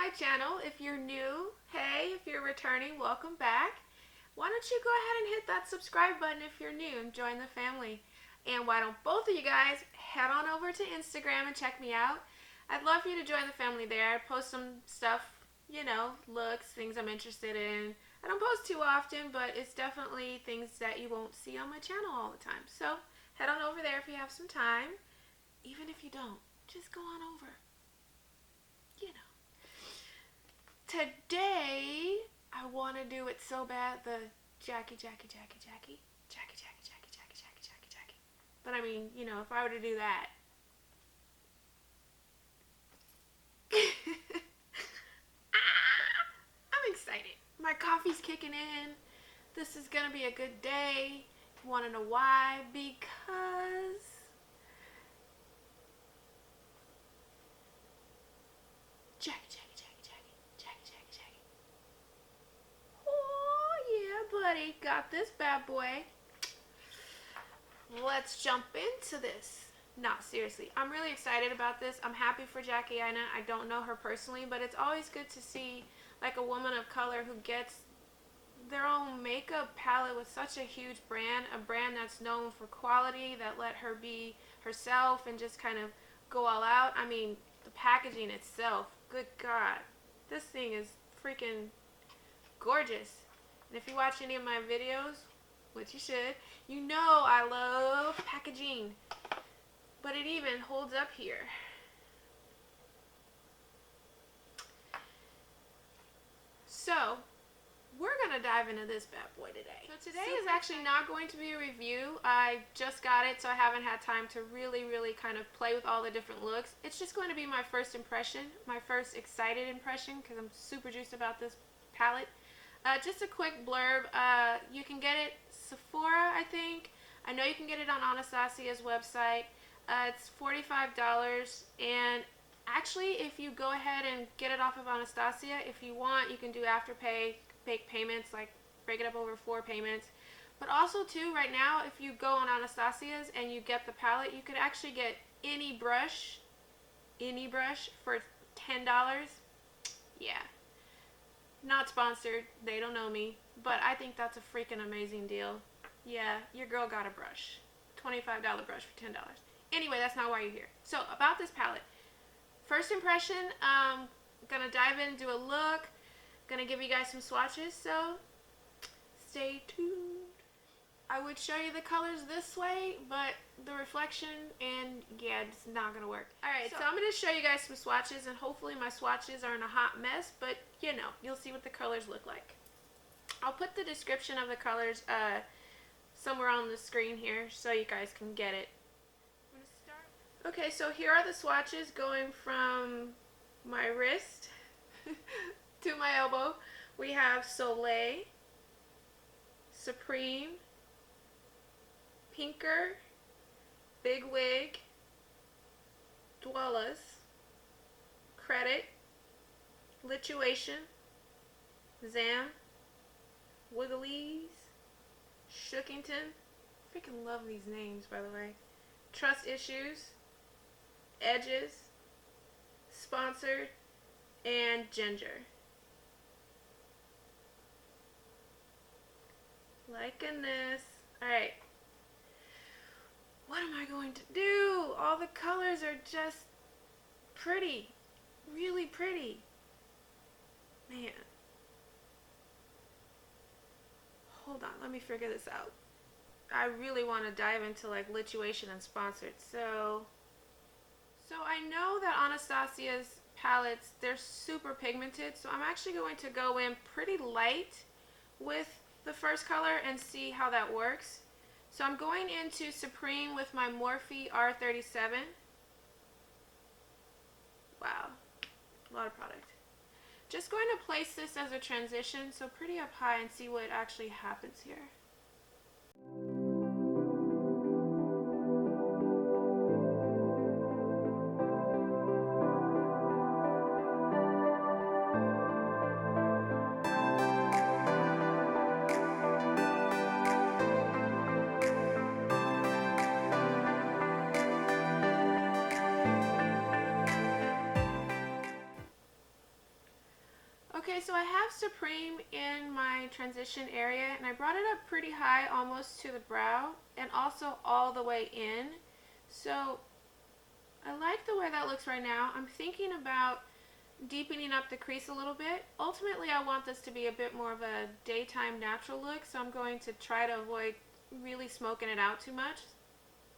my channel. If you're new, hey, if you're returning, welcome back. Why don't you go ahead and hit that subscribe button if you're new and join the family. And why don't both of you guys head on over to Instagram and check me out. I'd love for you to join the family there. I post some stuff, looks, things I'm interested in. I don't post too often, but it's definitely things that you won't see on my channel all the time. So head on over there if you have some time. Even if you don't, just go on over. Today, I want to do it so bad, the Jackie. But I mean, if I were to do that. I'm excited. My coffee's kicking in. This is going to be a good day. You want to know why? Because Jackie. Oh, yeah, buddy. Got this bad boy. Let's jump into this. No, seriously. I'm really excited about this. I'm happy for Jackie Aina. I don't know her personally, but it's always good to see like a woman of color who gets their own makeup palette with such a huge brand, a brand that's known for quality, that let her be herself and just kind of go all out. I mean, the packaging itself, good God, this thing is freaking gorgeous. And if you watch any of my videos, which you should, you know I love packaging. But it even holds up here. So, we're going to dive into this bad boy today. So today is actually not going to be a review. I just got it, so I haven't had time to really kind of play with all the different looks. It's just going to be my first impression, my first excited impression, because I'm super juiced about this palette. Just a quick blurb. You can get it Sephora, I think. I know you can get it on Anastasia's website. It's $45, and actually if you go ahead and get it off of Anastasia, if you want, you can do Afterpay, make payments, like break it up over 4 payments. But also too, right now, if you go on Anastasia's and you get the palette, you could actually get any brush for $10. Yeah. Not sponsored, they don't know me, but I think that's a freaking amazing deal. Yeah, your girl got a brush. $25 brush for $10. Anyway, that's not why you're here. So, about this palette. First impression, gonna dive in, do a look, gonna give you guys some swatches, so stay tuned. I would show you the colors this way, but the reflection, and yeah, it's not gonna work. Alright, so I'm gonna show you guys some swatches, and hopefully my swatches aren't a hot mess, but you'll see what the colors look like. I'll put the description of the colors somewhere on the screen here so you guys can get it. Okay, so here are the swatches going from my wrist to my elbow. We have Soleil, Supreme, Pinker, Big Wig, Dwellas, Credit, Lituation, Zam, Wigglies, Shookington. Freaking love these names, by the way. Trust Issues, Edges, Sponsored, and Ginger. Liking this. Alright. What am I going to do? All the colors are just pretty. Really pretty. Man. Hold on, let me figure this out. I really want to dive into like Lituation and Sponsored. So I know that Anastasia's palettes, they're super pigmented, so I'm actually going to go in pretty light with the first color and see how that works. So I'm going into Supreme with my Morphe R37. Wow, a lot of product. Just going to place this as a transition, so pretty up high, and see what actually happens here. Supreme in my transition area, and I brought it up pretty high, almost to the brow, and also all the way in. So I like the way that looks right now. I'm thinking about deepening up the crease a little bit. Ultimately, I want this to be a bit more of a daytime natural look, so I'm going to try to avoid really smoking it out too much.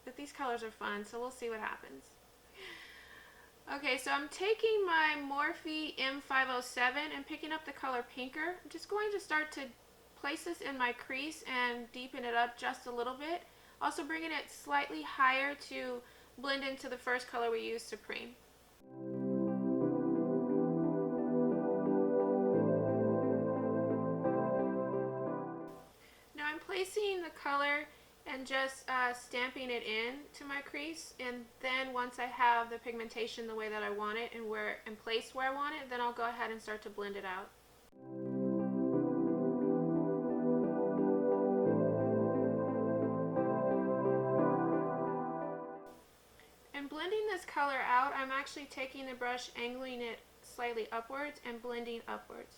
But these colors are fun, so we'll see what happens. Okay, so I'm taking my Morphe M507 and picking up the color Pinker. I'm just going to start to place this in my crease and deepen it up just a little bit. Also bringing it slightly higher to blend into the first color we used, Supreme. Now I'm placing the color and just stamping it in to my crease, and then once I have the pigmentation the way that I want it and placed where I want it, then I'll go ahead and start to blend it out. And blending this color out, I'm actually taking the brush, angling it slightly upwards and blending upwards.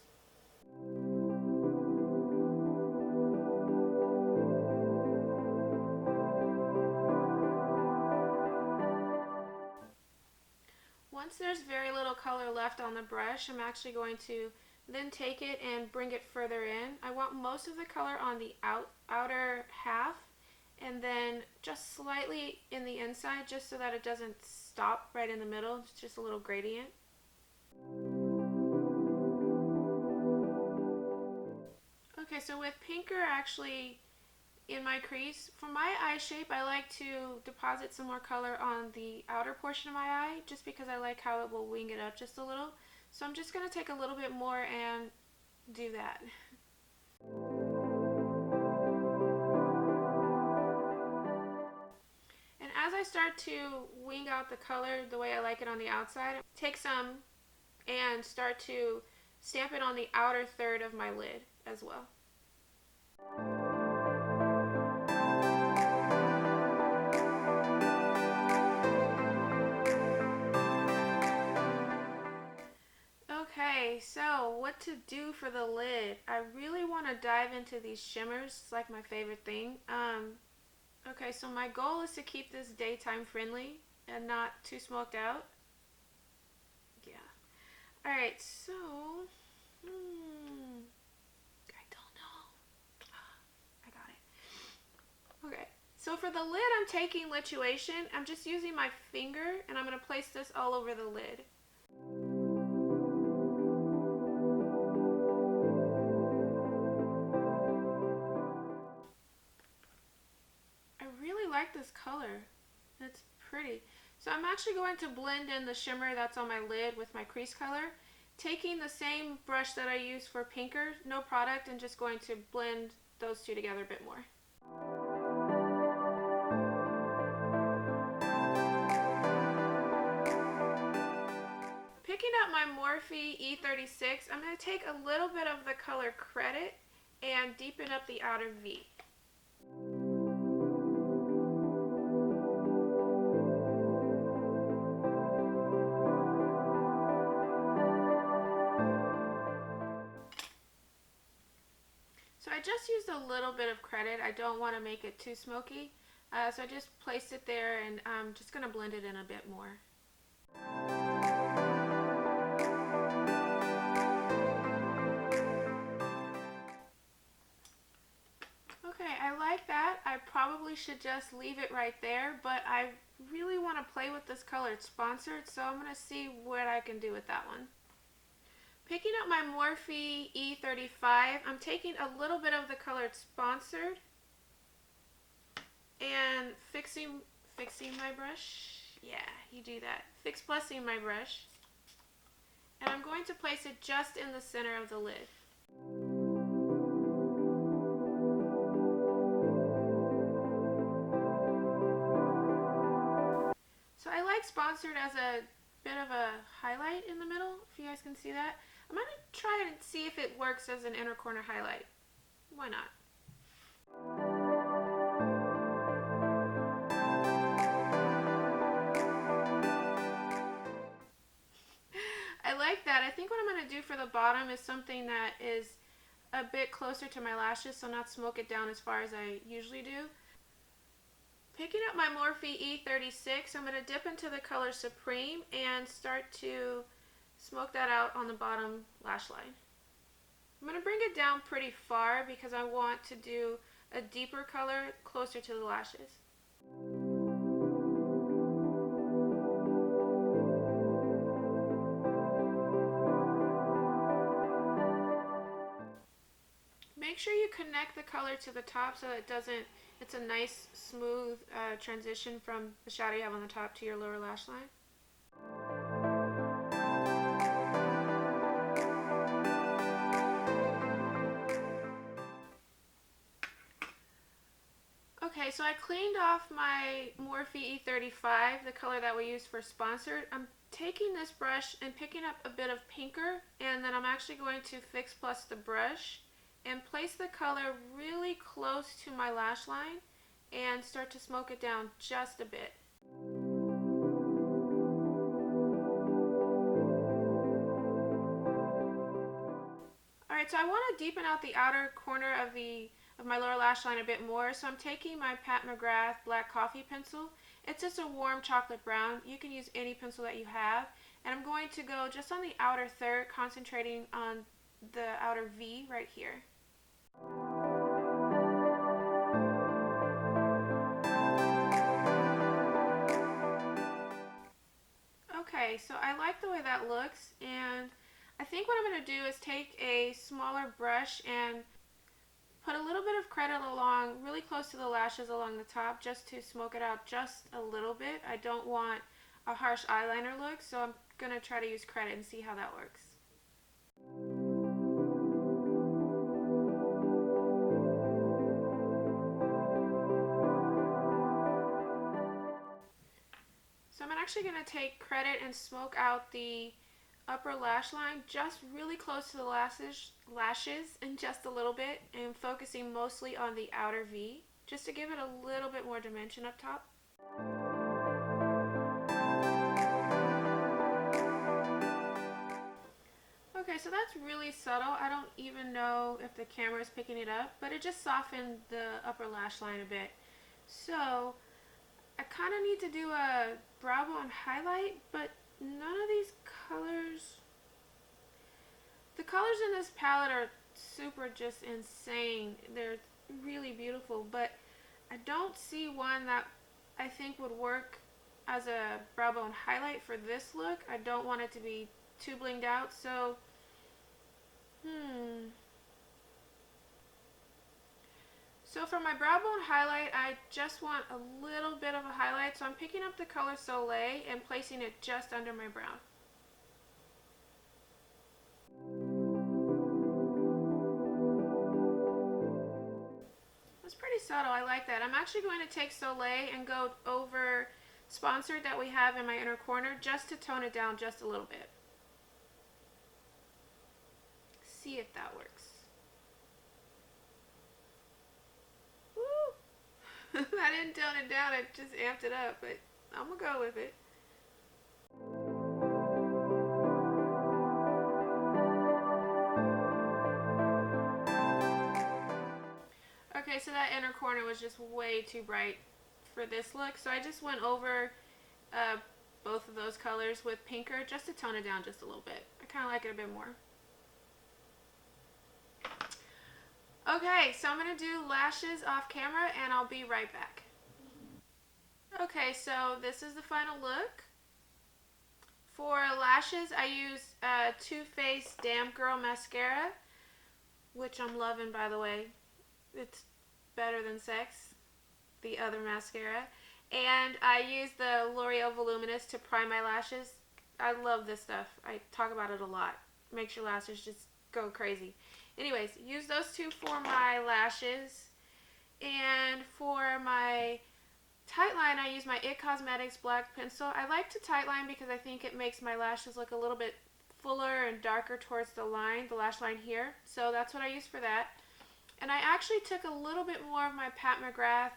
Once there's very little color left on the brush, I'm actually going to then take it and bring it further in. I want most of the color on the outer half, and then just slightly in the inside, just so that it doesn't stop right in the middle. It's just a little gradient. Okay, so with Pinker actually in my crease, for my eye shape, I like to deposit some more color on the outer portion of my eye, just because I like how it will wing it up just a little. So I'm just going to take a little bit more and do that. And as I start to wing out the color the way I like it on the outside, take some and start to stamp it on the outer third of my lid as well. Okay, so what to do for the lid? I really want to dive into these shimmers. It's like my favorite thing. Okay, so my goal is to keep this daytime friendly and not too smoked out. Yeah. Alright, so I don't know. I got it. Okay, so for the lid, I'm taking Lituation. I'm just using my finger, and I'm going to place this all over the lid. Like this color. It's pretty. So I'm actually going to blend in the shimmer that's on my lid with my crease color, taking the same brush that I used for Pinker, no product, and just going to blend those two together a bit more. Picking up my Morphe E36, I'm going to take a little bit of the color Credit and deepen up the outer V. So I just used a little bit of Credit. I don't want to make it too smoky. So I just placed it there, and I'm just going to blend it in a bit more. Okay, I like that. I probably should just leave it right there, but I really want to play with this color. It's sponsored, so I'm going to see what I can do with that one. Picking up my Morphe E35, I'm taking a little bit of the color Sponsored and fixing my brush. Yeah, you do that. Fix Blessing my brush. And I'm going to place it just in the center of the lid. So I like Sponsored as a bit of a highlight in the middle, if you guys can see that. I'm going to try and see if it works as an inner corner highlight. Why not? I like that. I think what I'm going to do for the bottom is something that is a bit closer to my lashes, so not smoke it down as far as I usually do. Picking up my Morphe E36, I'm going to dip into the color Supreme and start to smoke that out on the bottom lash line. I'm going to bring it down pretty far because I want to do a deeper color closer to the lashes. Make sure you connect the color to the top so that it's a nice smooth transition from the shadow you have on the top to your lower lash line. Okay, so I cleaned off my Morphe E35, the color that we used for Sponsored. I'm taking this brush and picking up a bit of pinker, and then I'm actually going to Fix Plus the brush and place the color really close to my lash line and start to smoke it down just a bit. Alright, so I want to deepen out the outer corner of my lower lash line a bit more, so I'm taking my Pat McGrath Black Coffee pencil. It's just a warm chocolate brown. You can use any pencil that you have, and I'm going to go just on the outer third, concentrating on the outer V right here. Okay, so I like the way that looks, and I think what I'm going to do is take a smaller brush and put a little bit of credit along, really close to the lashes along the top, just to smoke it out just a little bit. I don't want a harsh eyeliner look, so I'm going to try to use credit and see how that works. So I'm actually going to take credit and smoke out the upper lash line just really close to the lashes and just a little bit, and focusing mostly on the outer V just to give it a little bit more dimension up top. Okay, so that's really subtle. I don't even know if the camera is picking it up, but it just softened the upper lash line a bit. So I kind of need to do a brow bone highlight, but none of these colors, the colors in this palette are super just insane. They're really beautiful, but I don't see one that I think would work as a brow bone highlight for this look. I don't want it to be too blinged out, so So for my brow bone highlight, I just want a little bit of a highlight, so I'm picking up the color Soleil and placing it just under my brow. That's pretty subtle, I like that. I'm actually going to take Soleil and go over Sponsored that we have in my inner corner just to tone it down just a little bit. See if that works. I didn't tone it down, I just amped it up, but I'm gonna go with it. Okay, so that inner corner was just way too bright for this look, so I just went over both of those colors with pinker just to tone it down just a little bit. I kind of like it a bit more. Okay, so I'm going to do lashes off camera and I'll be right back. Okay, so this is the final look. For lashes, I use Too Faced Damn Girl Mascara, which I'm loving, by the way. It's better than Sex, the other mascara. And I use the L'Oreal Voluminous to prime my lashes. I love this stuff. I talk about it a lot. Makes your lashes just go crazy. Anyways, use those two for my lashes. And for my tightline, I use my IT Cosmetics black pencil. I like to tightline because I think it makes my lashes look a little bit fuller and darker towards the line, the lash line here. So that's what I use for that. And I actually took a little bit more of my Pat McGrath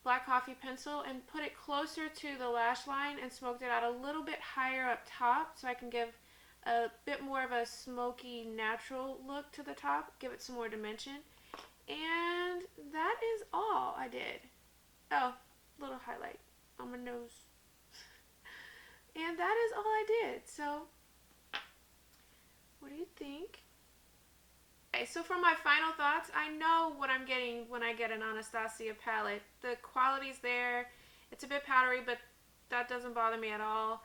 Black Coffee pencil and put it closer to the lash line and smoked it out a little bit higher up top so I can give a bit more of a smoky, natural look to the top, give it some more dimension. And that is all I did. Oh, little highlight on my nose. And that is all I did. So, what do you think? Okay, so for my final thoughts, I know what I'm getting when I get an Anastasia palette. The quality's there. It's a bit powdery, but that doesn't bother me at all.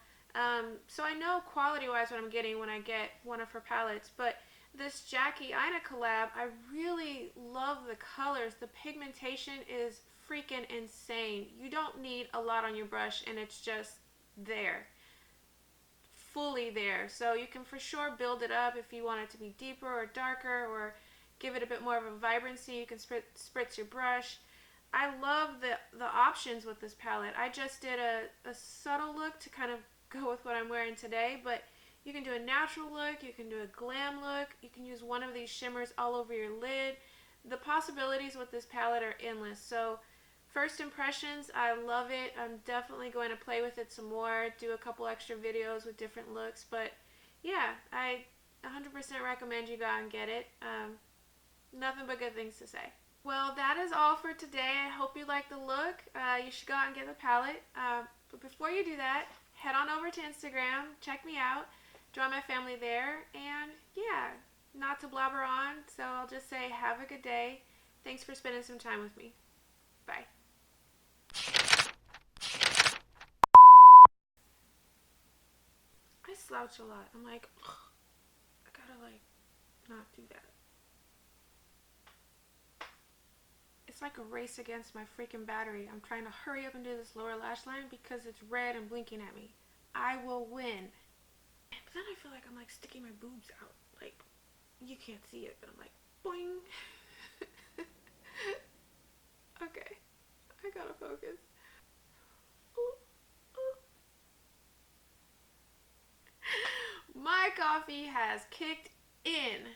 So I know quality-wise what I'm getting when I get one of her palettes, but this Jackie Aina collab, I really love the colors. The pigmentation is freaking insane. You don't need a lot on your brush, and it's just there. Fully there. So you can for sure build it up if you want it to be deeper or darker or give it a bit more of a vibrancy. You can spritz your brush. I love the options with this palette. I just did a subtle look to kind of go with what I'm wearing today, but you can do a natural look, you can do a glam look, you can use one of these shimmers all over your lid. The possibilities with this palette are endless. So first impressions, I love it. I'm definitely going to play with it some more, do a couple extra videos with different looks, but yeah, I 100% recommend you go out and get it. Nothing but good things to say. Well, that is all for today. I hope you like the look. You should go out and get the palette. But before you do that, head on over to Instagram, check me out, join my family there, and yeah, not to blabber on, so I'll just say have a good day. Thanks for spending some time with me. Bye. I slouch a lot. I'm like, ugh, I gotta like not do that. It's like a race against my freaking battery. I'm trying to hurry up and do this lower lash line because it's red and blinking at me. I will win. But then I feel like I'm like sticking my boobs out. Like, you can't see it, but I'm like, boing. Okay, I gotta focus. Ooh, ooh. My coffee has kicked in.